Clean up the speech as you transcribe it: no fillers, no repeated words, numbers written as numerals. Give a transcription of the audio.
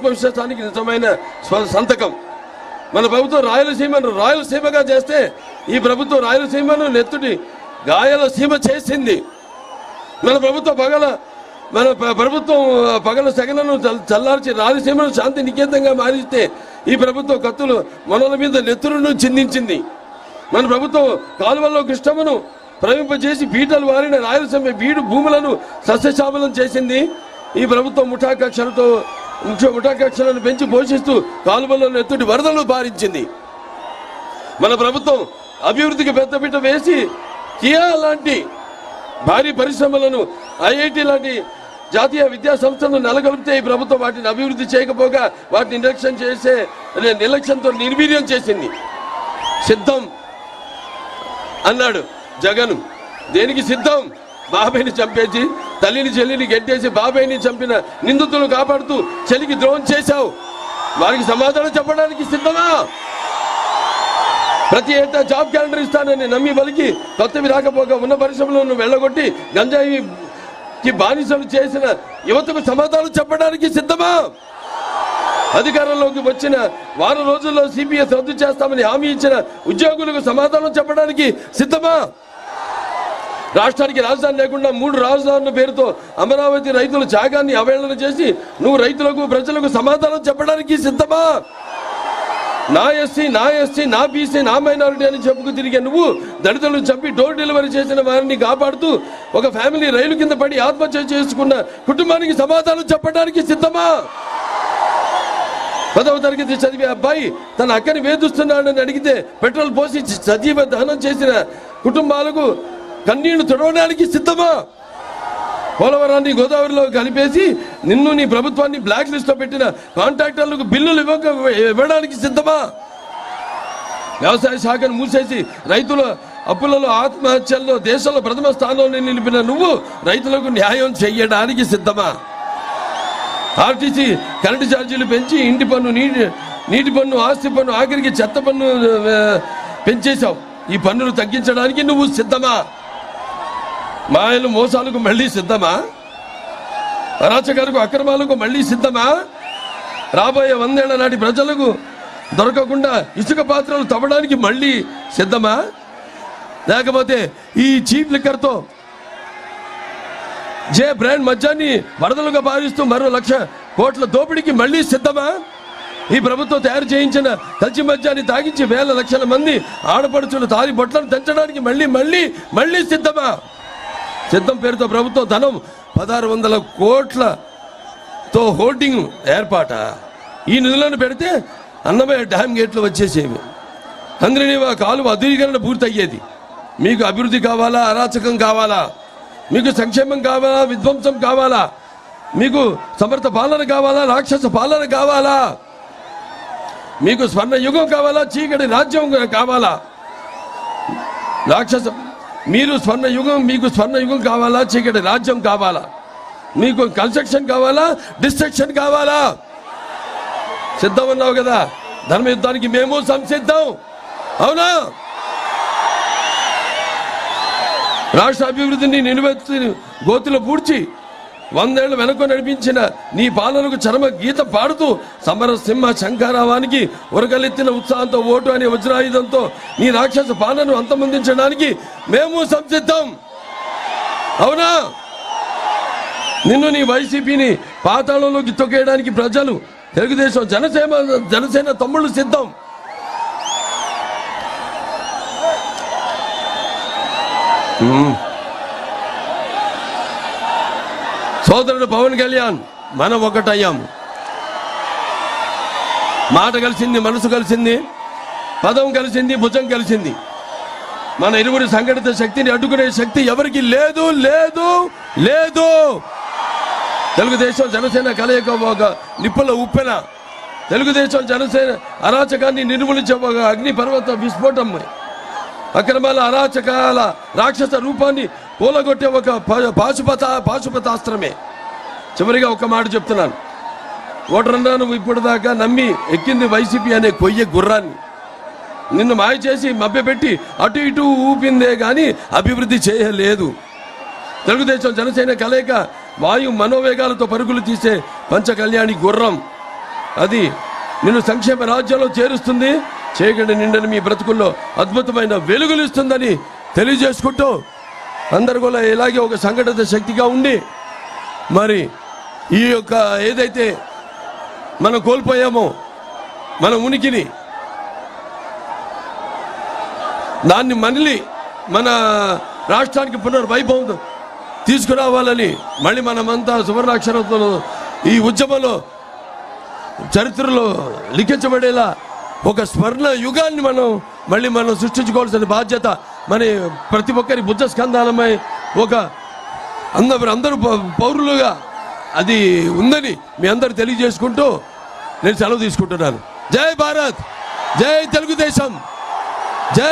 ఆత్మవిశ్వాసానికి నిజమైన సంతకం. మన ప్రభుత్వం రాయలసీమను రాయలసీమగా చేస్తే ఈ ప్రభుత్వం రాయలసీమను నెత్తుటి గాయాల సీమ చేసింది. మన ప్రభుత్వం పగల సెగలను చల్లార్చి రాయలసీమను శాంతి నికేతంగా మారిస్తే ఈ ప్రభుత్వం కత్తులు మనల మీద నెత్తులను చిందించింది. మన ప్రభుత్వం కాలువల్లో కృష్ణమ్మను ప్రవహింపజేసి పీటలు వారిన రాయలసీమ బీడు భూములను సస్యశామలం చేసింది. ఈ ప్రభుత్వం ముఠాకక్షలను పెంచి పోషిస్తూ కాలువల్లో నెత్తుటి వరదలు పారించింది. మన ప్రభుత్వం అభివృద్ధికి పెద్దపీట వేసి కియా లాంటి భారీ పరిశ్రమలను, ఐఐటి లాంటి జాతీయ విద్యా సంస్థలను నెలకొల్పితే ఈ ప్రభుత్వం వాటిని అభివృద్ధి చేయకపోగా వాటిని నిర్లక్ష్యంతో నిర్వీర్యం చేసింది. సిద్ధం అన్నాడు జగన్. దేనికి సిద్ధం? బాబాయిని చంపేసి తల్లిని చెల్లిని గెట్టేసి బాబాయిని చంపిన నిందితులను కాపాడుతూ చెల్లికి ద్రోహం చేశావు. వారికి సమాధానం చెప్పడానికి సిద్ధమా? ప్రతి ఏటా జాబ్ క్యాలెండర్ ఇస్తానని నమ్మి బలికి కొత్తవి రాకపోగా ఉన్న పరిశ్రమలను వెళ్ళగొట్టి గంజాయికి బానిసలు చేసిన యువతకు సమాధానం చెప్పడానికి సిద్ధమా? అధికారంలోకి వచ్చిన వారం రోజుల్లో సిపిఎస్ రద్దు చేస్తామని హామీ ఇచ్చిన ఉద్యోగులకు సమాధానం చెప్పడానికి సిద్ధమా? రాష్ట్రానికి రాజధాని లేకుండా 3 రాజధానుల పేరుతో అమరావతి రైతుల త్యాగాన్ని అవహేళన చేసి నువ్వు రైతులకు ప్రజలకు సమాధానం చెప్పడానికి సిద్ధమా? నా ఎస్సీ నా బీసీ నా మైనారిటీ అని చెప్పుకు తిరిగే నువ్వు దళితులను చంపి డోర్ డెలివరీ చేసిన వారిని కాపాడుతూ ఒక ఫ్యామిలీ రైలు కింద పడి ఆత్మహత్య చేసుకున్న కుటుంబానికి సమాధానం చెప్పడానికి సిద్ధమా? 10వ తరగతి చదివే అబ్బాయి తన అక్కని వేధిస్తున్నాడని అడిగితే పెట్రోల్ పోసి సజీవ దహనం చేసిన కుటుంబాలకు కన్నీళ్లు తుడవడానికి సిద్ధమా? పోలవరాన్ని గోదావరిలో కలిపేసి నిన్ను నీ ప్రభుత్వాన్ని బ్లాక్ లిస్ట్ లో పెట్టిన కాంట్రాక్టర్లకు బిల్లులు ఇవ్వడానికి సిద్ధమా? వ్యవసాయ శాఖను మూసేసి రైతుల అప్పులలో ఆత్మహత్యల్లో దేశంలో ప్రథమ స్థానంలో నిలిపిన నువ్వు రైతులకు న్యాయం చేయడానికి సిద్ధమా? ఆర్టీసీ కరెంటు ఛార్జీలు పెంచి ఇంటి పన్ను, నీటి పన్ను, ఆస్తి పన్ను, ఆఖరికి చెత్త పన్ను పెంచేశావు. ఈ పన్నులు తగ్గించడానికి నువ్వు సిద్ధమా? మాయలు మోసాలకు మళ్ళీ సిద్ధమా? అరాచకాలకు అక్రమాలకు మళ్ళీ సిద్ధమా? రాబోయే 100 ఏళ్ల నాటి ప్రజలకు దొరకకుండా ఇసుక పాత్రలు తవ్వడానికి మళ్ళీ సిద్ధమా? లేకపోతే ఈ చీప్ లిక్కర్తో జే బ్రాండ్ మద్యాన్ని వరదలుగా భావిస్తూ మరో 1,00,000 కోట్ల దోపిడీకి మళ్ళీ సిద్ధమా? ఈ ప్రభుత్వం తయారు చేయించిన కల్చి మద్యాన్ని తాగించి వేల లక్షల మంది ఆడపడుచులు తారి బొట్లను తెంచడానికి మళ్ళీ సిద్ధమా? సిద్ధం పేరుతో ప్రభుత్వం ధనం 1,600 కోట్లతో హోర్డింగ్ ఏర్పాట. ఈ నిధులను పెడితే అన్నమయ్య డ్యామ్ గేట్లు వచ్చేసేవి. హంద్రీనివా కాలువ అధునీకరణ పూర్తయ్యేది. మీకు అభివృద్ధి కావాలా? అరాచకం కావాలా? మీకు సంక్షేమం కావాలా? విధ్వంసం కావాలా? మీకు సమర్థ పాలన కావాలా? రాక్షస పాలన కావాలా? మీకు స్వర్ణ యుగం కావాలా? చీకటి రాజ్యం కావాలా? మీకు స్వర్ణ యుగం కావాలా? చీకటి రాజ్యం కావాలా? మీకు కన్స్ట్రక్షన్ కావాలా? డిస్ట్రక్షన్ కావాలా? సిద్ధం అన్నావు కదా. ధర్మ యుద్ధానికి మేము సంసిద్ధం. అవునా? రాష్ట్ర అభివృద్ధిని నిలువెత్తి గోతులు పూడ్చి 100 ఏళ్లు వెనక్కు నడిపించిన నీ పాలనకు చరమ గీత పాడుతూ సమరసింహ శంఖారావానికి ఉరకలెత్తిన ఉత్సాహంతో ఓటు అనే వజ్రాయుధంతో నీ రాక్షస పాలనను అంతమొందించడానికి మేము సంసిద్ధం. అవునా? నిన్ను నీ వైసీపీని పాతాళంలోకి తొక్కేయడానికి ప్రజలు, తెలుగుదేశం, జనసేన తమ్ముళ్ళు సిద్ధం. సోదరుడు పవన్ కళ్యాణ్, మనం ఒకటయ్యాము. మాట కలిసింది, మనసు కలిసింది, పదం కలిసింది, భుజం కలిసింది. మన ఇరువురి సంఘటిత శక్తిని అడ్డుకునే శక్తి ఎవరికి లేదు లేదు లేదు. తెలుగుదేశం జనసేన కలయిక ఒక నిప్పుల ఉప్పెన. తెలుగుదేశం జనసేన అరాచకాన్ని నిర్మూలించే ఒక అగ్నిపర్వత విస్ఫోటం. అక్రమాల అరాచకాల రాక్షస రూపాన్ని కూలగొట్టే ఒక పాశుపతాస్త్రమే. చివరిగా ఒక మాట చెప్తున్నాను. ఓటరన్నా నువ్వు ఇప్పటిదాకా నమ్మి ఎక్కింది వైసీపీ అనే కొయ్య గుర్రాన్ని. నిన్ను మాయ చేసి మభ్యపెట్టి అటు ఇటు ఊపిందే కానీ అభివృద్ధి చేయలేదు. తెలుగుదేశం జనసేన కలయిక వాయు మనోవేగాలతో పరుగులు తీసే పంచకళ్యాణి గుర్రం. అది నిన్ను సంక్షేమ రాజ్యంలో చేరుస్తుంది, చేయగండి నిండని మీ బ్రతుకుల్లో అద్భుతమైన వెలుగులు ఇస్తుందని తెలియజేసుకుంటూ అందరు కూడా ఇలాగే ఒక సంఘటిత శక్తిగా ఉండి మరి ఈ యొక్క ఏదైతే మనం కోల్పోయామో మన ఉనికిని దాన్ని మళ్ళీ మన రాష్ట్రానికి పునర్వైభవం తీసుకురావాలని మళ్ళీ మనమంతా సువర్ణాక్షరంతో ఈ ఉద్యమంలో చరిత్రలో లిఖించబడేలా ఒక స్వర్ణ యుగాన్ని మనం సృష్టించుకోవాల్సిన బాధ్యత మన ప్రతి ఒక్కరి బుద్ధ స్కంధాలమై ఒక అందరూ పౌరులుగా అది ఉందని మీ అందరూ తెలియజేసుకుంటూ నేను సెలవు తీసుకుంటున్నాను. జై భారత్, జై తెలుగుదేశం, జై